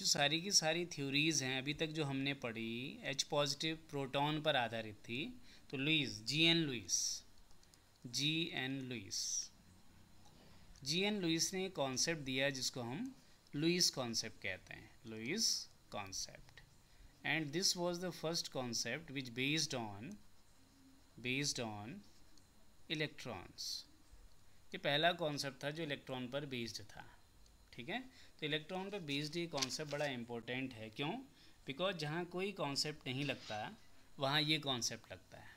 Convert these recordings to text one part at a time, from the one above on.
जो सारी की सारी थ्योरीज़ हैं अभी तक जो हमने पढ़ी H पॉजिटिव प्रोटॉन पर आधारित थी। तो लुईस, जी एन लुईस ने एक कॉन्सेप्ट दिया जिसको हम लुईस कॉन्सेप्ट कहते हैं, Lewis concept. And this was the first concept which based on electrons. ये पहला कॉन्सेप्ट था जो इलेक्ट्रॉन पर बेस्ड था। ठीक है, तो इलेक्ट्रॉन पर बेस्ड ये कॉन्सेप्ट बड़ा इंपॉर्टेंट है। क्यों? बिकॉज जहाँ कोई कॉन्सेप्ट नहीं लगता वहाँ ये कॉन्सेप्ट लगता है।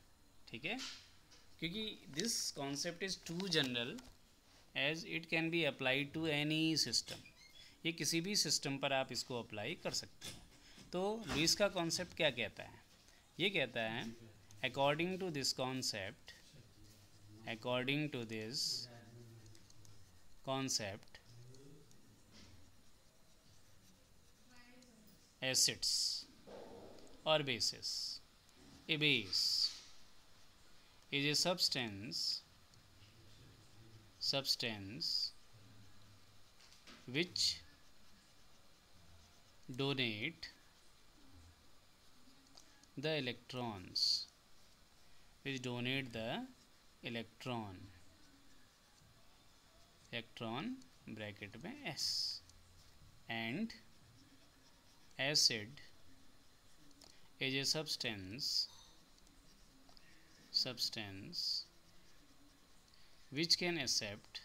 ठीक है, क्योंकि this concept is too general as it can be applied to any system. ये किसी भी सिस्टम पर आप इसको अप्लाई कर सकते हो। तो लुईस का कॉन्सेप्ट क्या कहता है? ये कहता है according to this concept acids or bases. A base is a substance which donate the electrons, electron bracket में S, and acid is a substance which can accept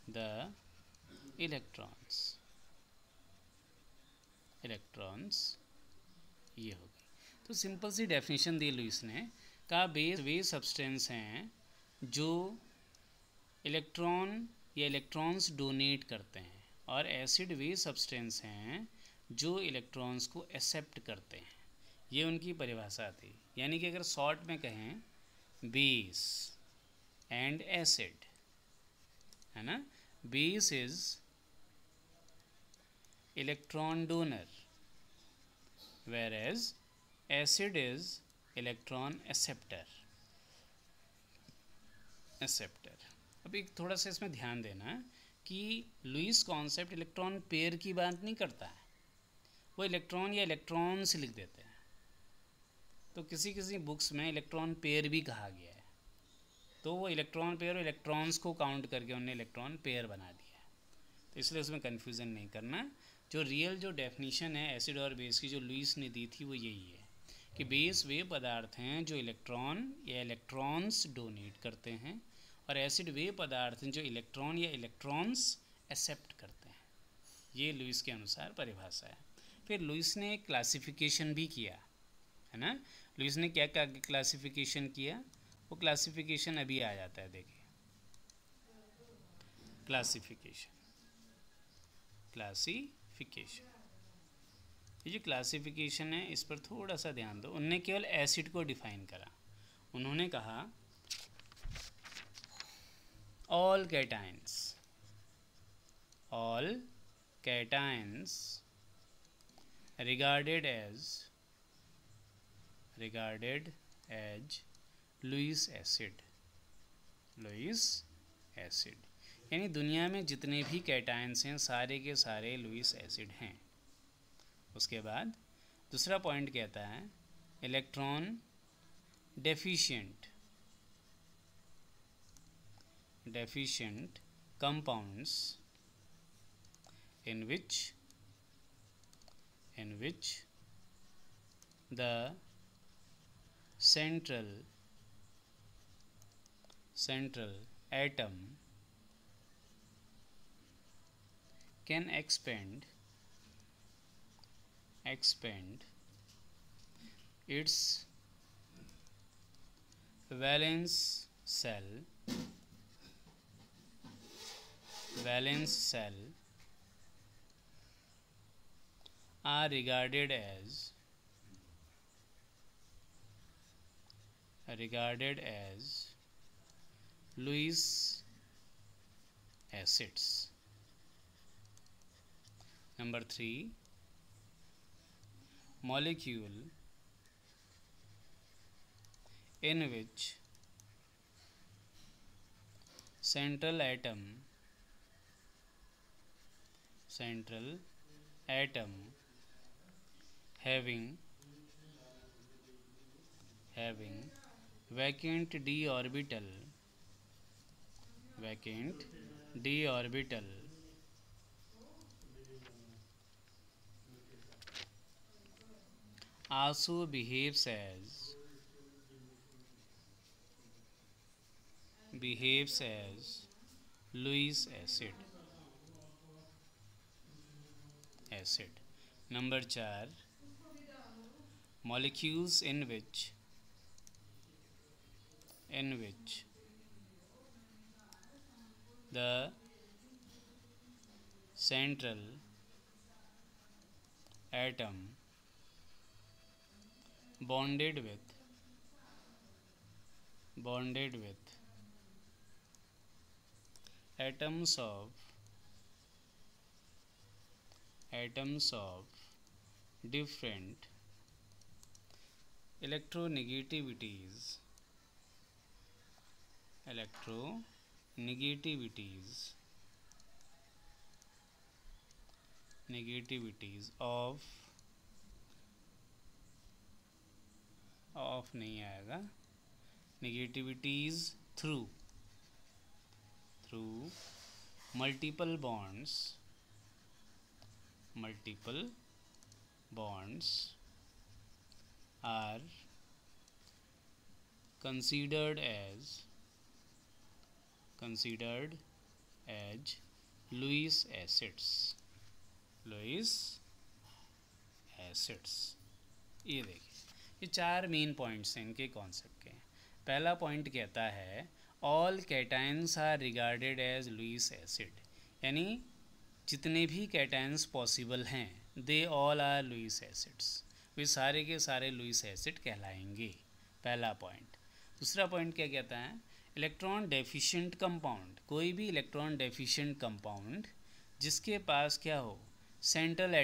the electrons। ये हो गई। तो सिंपल सी डेफिनेशन दी Lewis ने, कहा base वे substance हैं जो electron या इलेक्ट्रॉन्स डोनेट करते हैं, और एसिड वे सब्सटेंस हैं जो इलेक्ट्रॉन्स को एक्सेप्ट करते हैं। ये उनकी परिभाषा थी। यानी कि अगर शॉर्ट में कहें बेस एंड एसिड, है ना। Base is electron donor where as acid is electron acceptor. अब एक थोड़ा सा इसमें ध्यान देना कि लुईस कॉन्सेप्ट इलेक्ट्रॉन पेयर की बात नहीं करता है, वो इलेक्ट्रॉन या इलेक्ट्रॉन्स लिख देते हैं। तो किसी बुक्स में इलेक्ट्रॉन पेयर भी कहा गया है, तो वो इलेक्ट्रॉन पेयर और इलेक्ट्रॉन्स को काउंट करके उन्होंने इलेक्ट्रॉन पेयर बना दिया है। तो इसलिए उसमें कन्फ्यूज़न नहीं करना। जो डेफिनीशन है एसिड और बेस की जो लुईस ने दी थी वो यही है कि बेस वे पदार्थ हैं जो इलेक्ट्रॉन या इलेक्ट्रॉन्स डोनेट करते हैं, और एसिड वे पदार्थ हैं जो इलेक्ट्रॉन या इलेक्ट्रॉन्स एक्सेप्ट करते हैं। ये लुईस के अनुसार परिभाषा है। फिर लुईस ने क्लासिफिकेशन भी किया, है ना। लुईस ने क्या क्लासिफिकेशन किया, वो क्लासिफिकेशन अभी आ जाता है। देखिए क्लासिफिकेशन ये जो क्लासिफिकेशन है इस पर थोड़ा सा ध्यान दो। उन्होंने केवल एसिड को डिफाइन करा। उन्होंने कहा all cations regarded as Lewis acid। यानी दुनिया में जितने भी कैटायंस हैं सारे के सारे लुईस एसिड हैं। उसके बाद दूसरा पॉइंट कहता है electron deficient compounds in which the central atom can expand its valence cell are regarded as Lewis acids। Number 3, molecule in which central atom having vacant d orbital also behaves as Lewis acid. Number 4, molecules in which the central atom bonded with atoms of different electronegativities of नहीं आएगा, negativities through multiple bonds are considered as Lewis acids. ये देखिए, ये 4 main points हैं इनके concept के। पहला point कहता है all cations are regarded as Lewis acid, यानी जितने भी कैटायंस पॉसिबल हैं they all are Lewis acids, वे सारे के सारे लुईस एसिड कहलाएंगे। पहला पॉइंट। दूसरा पॉइंट क्या कहता है, इलेक्ट्रॉन डेफिशिएंट कंपाउंड, कोई भी इलेक्ट्रॉन डेफिशिएंट कंपाउंड जिसके पास क्या हो, central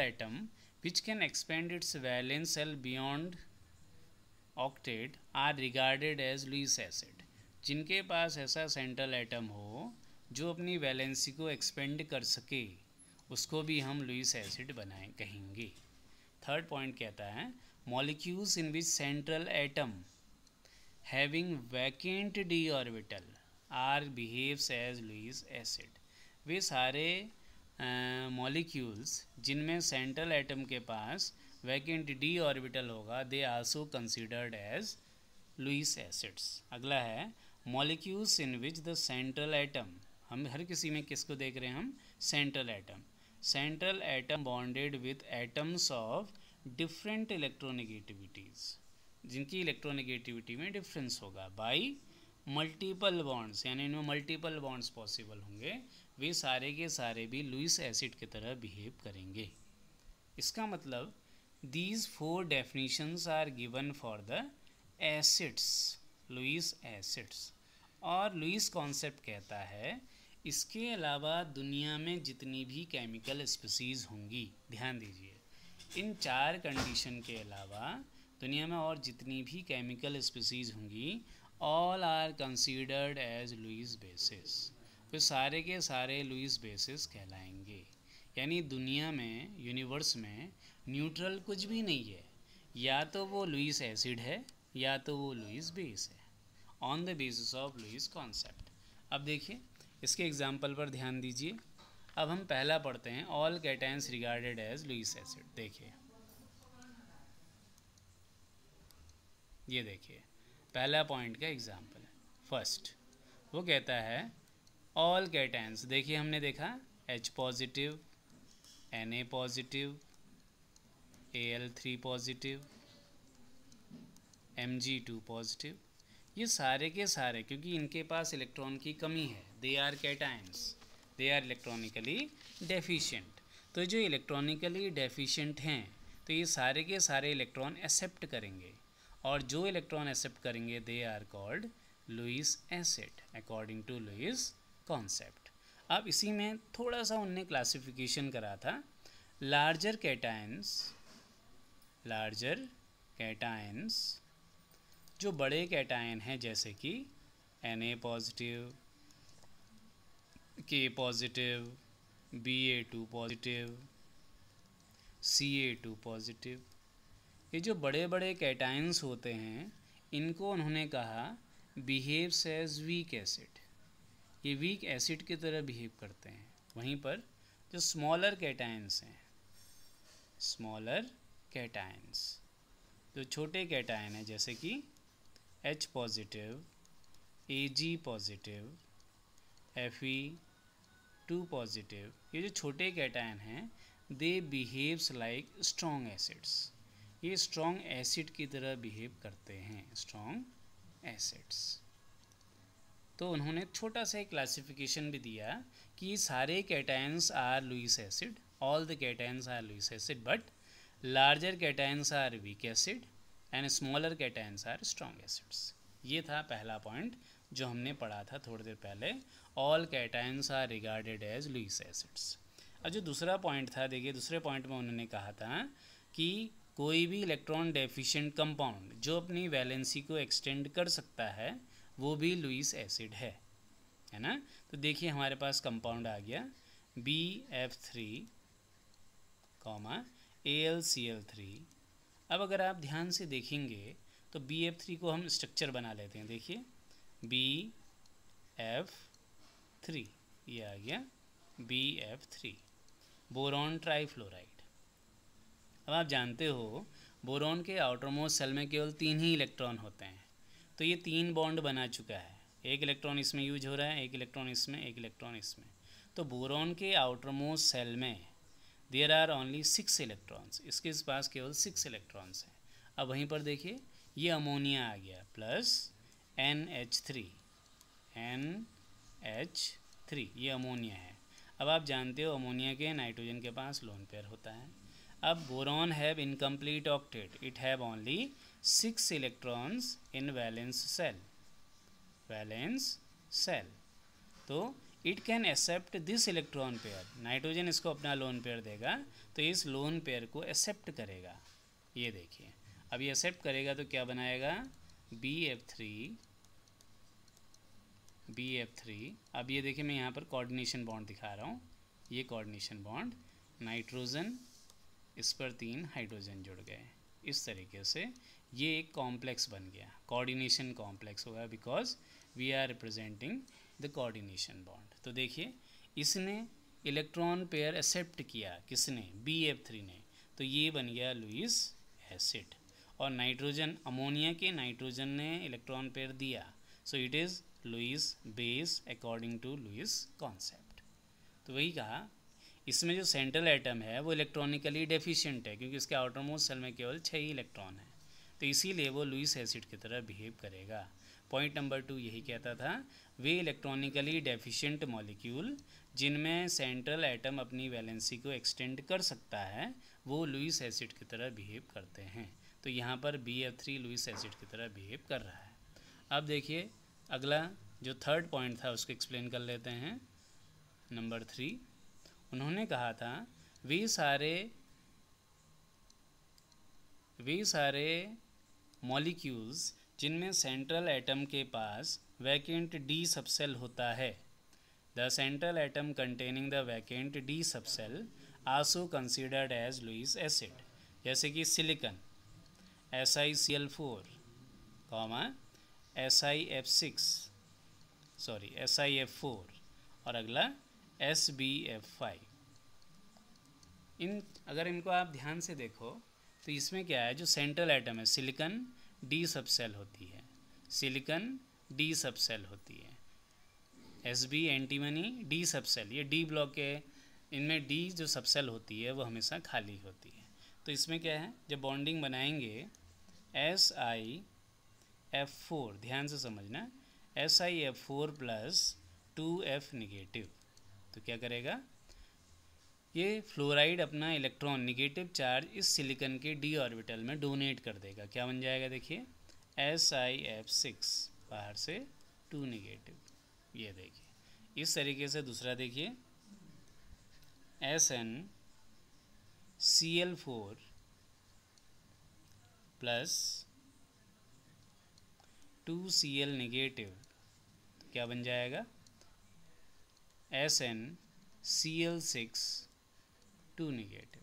atom which can expand its valence cell beyond octet are regarded as Lewis acid। जिनके पास ऐसा सेंट्रल एटम हो जो अपनी वैलेंसी को एक्सपेंड कर सके उसको भी हम लुईस एसिड कहेंगे। थर्ड पॉइंट कहता है molecules in which central atom having vacant d orbital are behaves as Lewis acid, वे सारे मॉलिक्यूल्स जिनमें सेंट्रल एटम के पास वैकेंट डी ऑर्बिटल होगा they also considered as Lewis acids. अगला है molecules in which the central atom, हम हर किसी में किसको देख रहे हैं हम, central atom bonded with atoms of different electronegativities, जिनकी इलेक्ट्रोनेगेटिविटी में डिफरेंस होगा बाई मल्टीपल बॉन्ड्स, यानी इनमें मल्टीपल बॉन्ड्स पॉसिबल होंगे, वे सारे के सारे भी लुईस एसिड की तरह बिहेव करेंगे। इसका मतलब these 4 definitions are given for the acids, Lewis acids. और लुईस कॉन्सेप्ट कहता है इसके अलावा दुनिया में जितनी भी केमिकल स्पीसीज़ होंगी, ध्यान दीजिए, इन 4 कंडीशन के अलावा दुनिया में और जितनी भी केमिकल स्पीसीज़ होंगी all are considered as Lewis bases, वे सारे के सारे लुईस बेसिस कहलाएंगे। यानी दुनिया में, यूनिवर्स में न्यूट्रल कुछ भी नहीं है, या तो वो लुईस एसिड है या तो वो लुईस बेस है, on the basis of Lewis concept. अब देखिए इसके एग्जाम्पल पर ध्यान दीजिए। अब हम पहला पढ़ते हैं all cations regarded as Lewis acid. देखिए ये देखिए पहला पॉइंट का एग्जाम्पल है। फर्स्ट वो कहता है ऑल कैटायंस, देखिए हमने देखा H positive, Na positive, Al3 positive, Mg2 positive, ये सारे के सारे क्योंकि इनके पास इलेक्ट्रॉन की कमी है, they are cations, they are electronically deficient. तो जो इलेक्ट्रॉनिकली डेफिशिएंट हैं तो ये सारे के सारे इलेक्ट्रॉन एक्सेप्ट करेंगे, और जो इलेक्ट्रॉन एक्सेप्ट करेंगे they are called Lewis acid according to Lewis concept. अब इसी में थोड़ा सा उनने क्लासिफिकेशन करा था, लार्जर कैटायंस जो बड़े कैटायन हैं जैसे कि Na positive, K positive, Ba2 positive, Ca2 positive. ये जो बड़े बड़े कैटायंस होते हैं इनको उन्होंने कहा बिहेव्स एज वीक एसिड, ये वीक एसिड की तरह बिहेव करते हैं। वहीं पर जो स्मॉलर कैटायंस हैं, स्मॉलर कैटायंस, जो छोटे कैटायन हैं जैसे कि H positive, Ag positive, Fe2 positive, ये जो छोटे कैटायन हैं दे बिहेव्स लाइक स्ट्रॉन्ग एसिड्स, ये स्ट्रॉन्ग एसिड की तरह बिहेव करते हैं, स्ट्रॉन्ग एसिड्स। तो उन्होंने छोटा सा एक क्लासिफिकेशन भी दिया कि सारे cations are Lewis acid, all the cations are Lewis acid, but larger cations are weak acid and smaller cations are strong acids. ये था पहला पॉइंट जो हमने पढ़ा था थोड़ी देर पहले, all cations are regarded as Lewis acids. अब जो दूसरा पॉइंट था, देखिए दूसरे पॉइंट में उन्होंने कहा था कि कोई भी इलेक्ट्रॉन डेफिशिएंट कंपाउंड जो अपनी वैलेंसी को एक्सटेंड कर सकता है वो भी लुईस एसिड है ना। तो देखिए हमारे पास कंपाउंड आ गया BF3, AlCl3। अब अगर आप ध्यान से देखेंगे तो BF3 को हम स्ट्रक्चर बना लेते हैं। देखिए BF3, ये आ गया BF3, बोरॉन ट्राइफ्लोराइड। अब आप जानते हो बोरॉन के आउटरमोस्ट सेल में केवल 3 ही इलेक्ट्रॉन होते हैं, तो ये 3 बॉन्ड बना चुका है, एक इलेक्ट्रॉन इसमें यूज हो रहा है, एक इलेक्ट्रॉन इसमें, एक इलेक्ट्रॉन इसमें। तो बोरॉन के आउटरमोस्ट सेल में देयर आर ओनली 6 इलेक्ट्रॉन्स, इसके पास केवल 6 इलेक्ट्रॉन्स हैं। अब वहीं पर देखिए ये अमोनिया आ गया प्लस NH3, ये अमोनिया है। अब आप जानते हो अमोनिया के नाइट्रोजन के पास लोन पेयर होता है। अब boron have incomplete octet, it have only 6 electrons in valence shell, तो it can accept this electron pair, nitrogen इसको अपना लोन पेयर देगा तो इस लोन पेयर को एक्सेप्ट करेगा। ये देखिए अब ये एक्सेप्ट करेगा तो क्या बनाएगा BF3। अब ये देखिए मैं यहाँ पर कोऑर्डिनेशन बॉन्ड दिखा रहा हूँ, ये कोऑर्डिनेशन बॉन्ड, नाइट्रोजन इस पर 3 हाइड्रोजन जुड़ गए, इस तरीके से ये एक कॉम्प्लेक्स बन गया, कोऑर्डिनेशन कॉम्प्लेक्स होगा, because we are representing the coordination bond. तो देखिए इसने इलेक्ट्रॉन पेयर एक्सेप्ट किया, किसने, BF3 ने, तो ये बन गया लुईस एसिड। और नाइट्रोजन, अमोनिया के नाइट्रोजन ने इलेक्ट्रॉन पेयर दिया, so it is Lewis base according to Lewis concept. तो वही कहा इसमें जो सेंट्रल एटम है वो इलेक्ट्रॉनिकली डेफिशिएंट है क्योंकि उसके आउटरमोस्ट सेल में केवल 6 ही इलेक्ट्रॉन है, तो इसीलिए वो लुईस एसिड की तरह बिहेव करेगा। पॉइंट नंबर 2 यही कहता था, वे इलेक्ट्रॉनिकली डेफिशिएंट मॉलिक्यूल जिनमें सेंट्रल एटम अपनी वैलेंसी को एक्सटेंड कर सकता है वो लुईस एसिड की तरह बिहेव करते हैं। तो यहाँ पर BF3 लुईस एसिड की तरह बिहेव कर रहा है। अब देखिए अगला जो थर्ड पॉइंट था उसको एक्सप्लेन कर लेते हैं। नंबर 3 उन्होंने कहा था वे सारे मॉलिक्यूल्स जिनमें सेंट्रल एटम के पास वैकेंट D सबसेल होता है, the central atom containing the vacant D subshell also considered as Lewis acid, जैसे कि सिलिकन SiCl4, SiF4 और अगला SbF5। अगर इनको आप ध्यान से देखो तो इसमें क्या है, जो सेंट्रल एटम है सिलिकन D सबसेल होती है, Sb एंटीमनी D सबसेल, ये D ब्लॉक के इनमें D जो सबसेल होती है वो हमेशा खाली होती है। तो इसमें क्या है, जब बॉन्डिंग बनाएंगे SiF4, ध्यान से समझना, SiF4 प्लस 2F निगेटिव, तो क्या करेगा ये फ्लोराइड अपना इलेक्ट्रॉन निगेटिव चार्ज इस सिलिकन के D ऑर्बिटल में डोनेट कर देगा, क्या बन जाएगा देखिए SiF6, बाहर से 2 निगेटिव। ये देखिए इस तरीके से दूसरा देखिए SnCl4 प्लस 2Cl निगेटिव क्या बन जाएगा, SnCl6 2 नेगेटिव।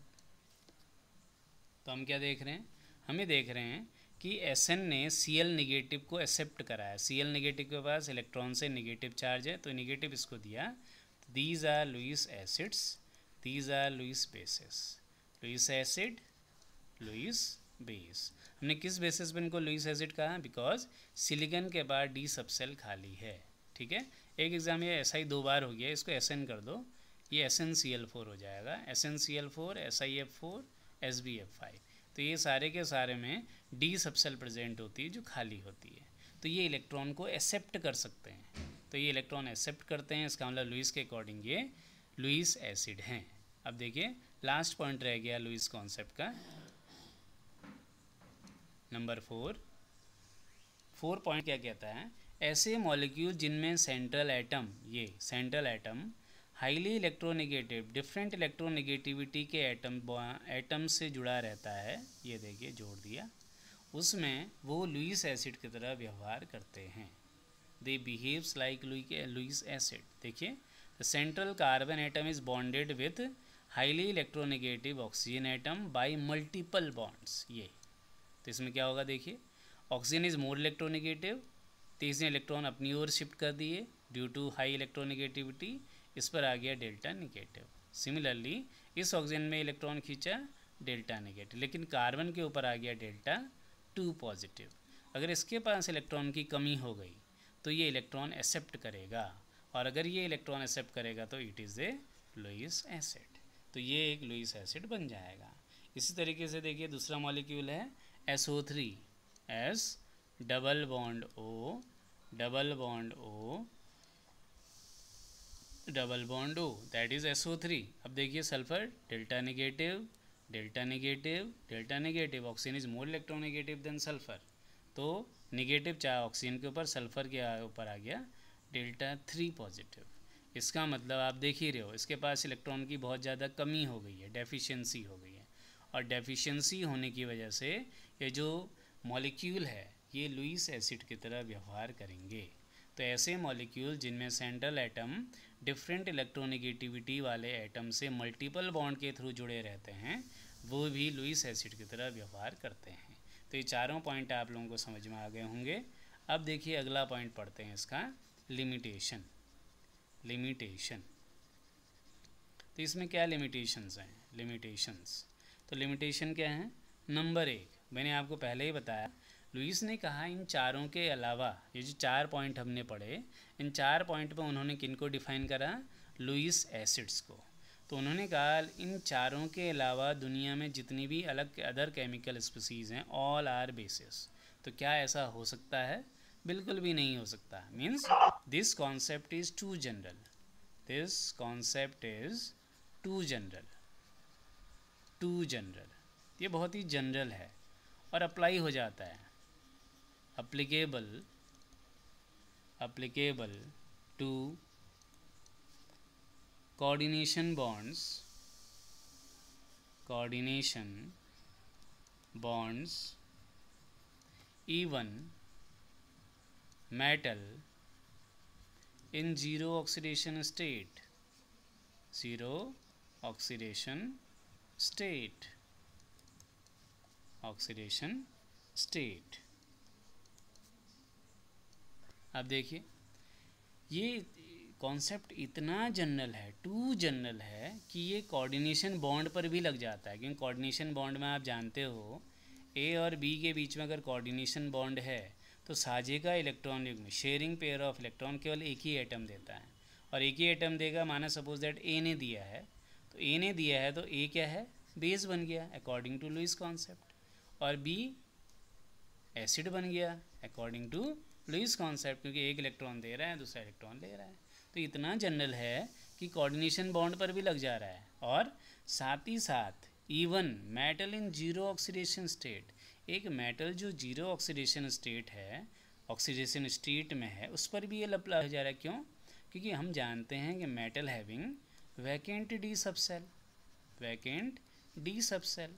तो हम क्या देख रहे हैं, हमें देख रहे हैं कि Sn ने Cl नेगेटिव को एक्सेप्ट करा है। Cl नेगेटिव के पास इलेक्ट्रॉन से नेगेटिव चार्ज है, तो नेगेटिव इसको दिया। These are Lewis acids, these are Lewis bases. Lewis acid, Lewis base. हमने किस बेसिस पे इनको लुईस एसिड कहा, बिकॉज सिलिकॉन के बाद डी सबसेल खाली है। ठीक है, एक एग्जाम ये ऐसा ही 2 बार हो गया, इसको Sn कर दो, ये SnCl4 हो जाएगा, SnCl4 SiF4 SbF5। तो ये सारे के सारे में डी सबसेल प्रेजेंट होती है जो खाली होती है, तो ये इलेक्ट्रॉन को एक्सेप्ट कर सकते हैं। तो ये इलेक्ट्रॉन एक्सेप्ट करते हैं, इसका मतलब लुईस के अकॉर्डिंग ये लुईस एसिड हैं। अब देखिए लास्ट पॉइंट रह गया लुईस कॉन्सेप्ट का, नंबर 4 पॉइंट क्या कहता है, ऐसे मॉलिक्यूल जिनमें सेंट्रल एटम, ये central atom highly electronegative, different electronegativity के एटम से जुड़ा रहता है, ये देखिए जोड़ दिया, उसमें वो लुईस एसिड की तरह व्यवहार करते हैं। दे बिहेव्स लाइक लुईस एसिड। देखिए, the central carbon atom is bonded with highly electronegative oxygen atom by multiple bonds. ये तो इसमें क्या होगा, देखिए ऑक्सीजन इज मोर इलेक्ट्रोनेगेटिव, तो इसने इलेक्ट्रॉन अपनी ओर शिफ्ट कर दिए ड्यू टू हाई इलेक्ट्रोनेगेटिविटी, इस पर आ गया डेल्टा नेगेटिव। सिमिलरली इस ऑक्सीजन में इलेक्ट्रॉन खींचा डेल्टा नेगेटिव, लेकिन कार्बन के ऊपर आ गया डेल्टा 2 पॉजिटिव। अगर इसके पास इलेक्ट्रॉन की कमी हो गई तो ये इलेक्ट्रॉन एक्सेप्ट करेगा, और अगर ये इलेक्ट्रॉन एक्सेप्ट करेगा तो it is a Lewis acid. तो ये एक लुईस एसिड बन जाएगा। इसी तरीके से देखिए दूसरा मॉलिक्यूल है SO3, S double bond O double bond O double bond O, that is SO3। अब देखिए sulphur delta negative, delta negative, delta negative, oxygen is more electronegative than sulphur, तो नेगेटिव चार्ज ऑक्सीजन के ऊपर, sulphur के ऊपर आ गया delta 3 positive. इसका मतलब आप देख ही रहे हो, इसके पास इलेक्ट्रॉन की बहुत ज़्यादा कमी हो गई है, डेफिशिएंसी हो गई है, और डेफिशिएंसी होने की वजह से ये जो मॉलिक्यूल है ये लुईस एसिड की तरह व्यवहार करेंगे। तो ऐसे मॉलिक्यूल जिनमें सेंट्रल एटम डिफरेंट इलेक्ट्रोनेगेटिविटी वाले एटम से मल्टीपल बॉन्ड के थ्रू जुड़े रहते हैं, वो भी लुईस एसिड की तरह व्यवहार करते हैं। तो ये चारों पॉइंट आप लोगों को समझ में आ गए होंगे। अब देखिए अगला पॉइंट पढ़ते हैं इसका, लिमिटेशन। लिमिटेशन, तो इसमें क्या लिमिटेशंस हैं, लिमिटेशंस, तो लिमिटेशन क्या है, नंबर 1 मैंने आपको पहले ही बताया, लुईस ने कहा इन चारों के अलावा, ये जो 4 पॉइंट हमने पढ़े, इन 4 पॉइंट पे उन्होंने किनको डिफाइन करा, लुईस एसिड्स को। तो उन्होंने कहा इन चारों के अलावा दुनिया में जितनी भी अलग अदर केमिकल स्पीसीज़ हैं, ऑल आर बेसिस। तो क्या ऐसा हो सकता है, बिल्कुल भी नहीं हो सकता। Means this concept is too general, this concept is too general, too general, ये बहुत ही जनरल है और अप्लाई हो जाता है, applicable to coordination bonds, even metal in zero oxidation state, zero oxidation state, oxidation state। अब देखिए ये कॉन्सेप्ट इतना जनरल है, टू जनरल है कि ये कोऑर्डिनेशन बॉन्ड पर भी लग जाता है, क्योंकि कोऑर्डिनेशन बॉन्ड में आप जानते हो ए और बी के बीच में अगर कोऑर्डिनेशन बॉन्ड है तो साझेगा इलेक्ट्रॉन युग्म, शेयरिंग पेयर ऑफ इलेक्ट्रॉन, केवल एक ही एटम देता है, और एक ही एटम देगा। माना सपोज दैट ए ने दिया है, तो ए ने दिया है तो ए क्या है, बेस बन गया अकॉर्डिंग टू लुईस कॉन्सेप्ट, और बी एसिड बन गया अकॉर्डिंग टू लुईस कॉन्सेप्ट, क्योंकि एक इलेक्ट्रॉन दे रहा है दूसरा इलेक्ट्रॉन ले रहा है। तो इतना जनरल है कि कोऑर्डिनेशन बॉन्ड पर भी लग जा रहा है, और साथ ही साथ even metal in zero oxidation state, एक मेटल जो जीरो ऑक्सीडेशन स्टेट है, ऑक्सीडेशन स्टेट में है, उस पर भी ये अप्लाई हो जा रहा है। क्यों, क्योंकि हम जानते हैं कि metal having vacant D subshell, vacant D subshell,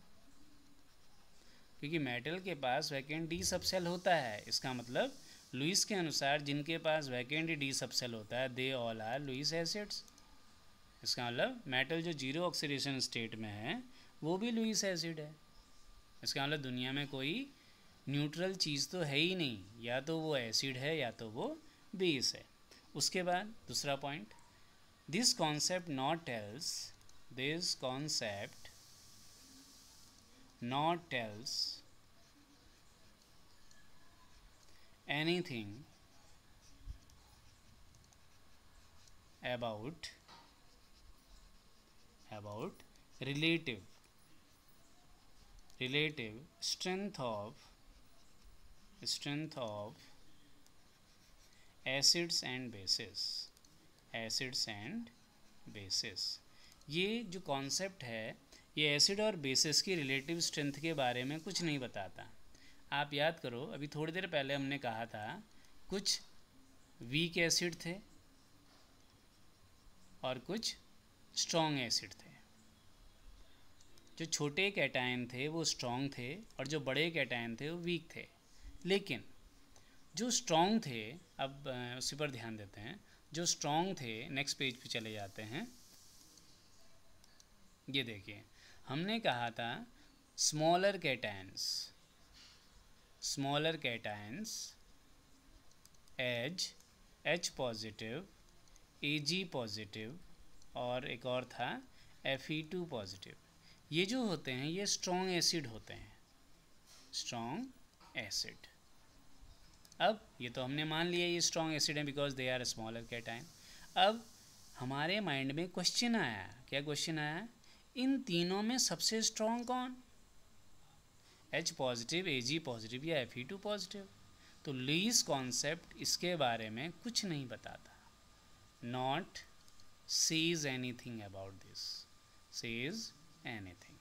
क्योंकि मेटल के पास वैकेंट डी सबसेल होता है, इसका मतलब लुईस के अनुसार जिनके पास वैकेंट डी सबसेल होता है they all are Lewis acids. इसका मतलब मेटल जो जीरो ऑक्सीडेशन स्टेट में है वो भी लुईस एसिड है। इसका मतलब दुनिया में कोई न्यूट्रल चीज़ तो है ही नहीं, या तो वो एसिड है या तो वो बेस है। उसके बाद दूसरा point, this concept not tells anything about relative strength of acids and bases। ये जो कॉन्सेप्ट है ये एसिड और बेसिस की रिलेटिव स्ट्रेंथ के बारे में कुछ नहीं बताता। आप याद करो, अभी थोड़ी देर पहले हमने कहा था कुछ वीक एसिड थे और कुछ स्ट्रॉन्ग एसिड थे। जो छोटे कैटायन थे वो स्ट्रॉन्ग थे और जो बड़े कैटायन थे वो वीक थे। लेकिन जो स्ट्रॉन्ग थे, अब उसी पर ध्यान देते हैं, जो स्ट्रॉन्ग थे, नेक्स्ट पेज पे चले जाते हैं। ये देखिए, हमने कहा था smaller cations H positive, Ag positive और एक और था Fe2 पॉजिटिव। ये जो होते हैं ये स्ट्रॉन्ग एसिड होते हैं, स्ट्रॉन्ग एसिड। अब ये तो हमने मान लिया ये स्ट्रॉन्ग एसिड है because they are smaller cation. अब हमारे माइंड में क्वेश्चन आया, क्या क्वेश्चन आया, इन तीनों में सबसे स्ट्रॉन्ग कौन, H पॉजिटिव, Ag पॉजिटिव या Fe2 पॉजिटिव। तो लुईस कॉन्सेप्ट इसके बारे में कुछ नहीं बताता, not says anything about this, says anything.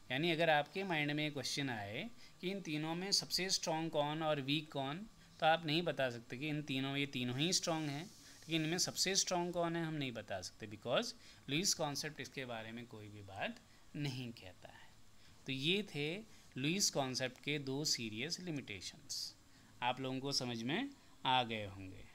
यानी अगर आपके माइंड में क्वेश्चन आए कि इन तीनों में सबसे स्ट्रॉन्ग कौन और वीक कौन, तो आप नहीं बता सकते कि इन तीनों, ये तीनों ही स्ट्रॉन्ग हैं, लेकिन इनमें सबसे स्ट्रॉन्ग कौन है हम नहीं बता सकते, बिकॉज लुईस कॉन्सेप्ट इसके बारे में कोई भी बात नहीं कहता है। तो ये थे लुईस कॉन्सेप्ट के 2 सीरियस लिमिटेशंस। आप लोगों को समझ में आ गए होंगे।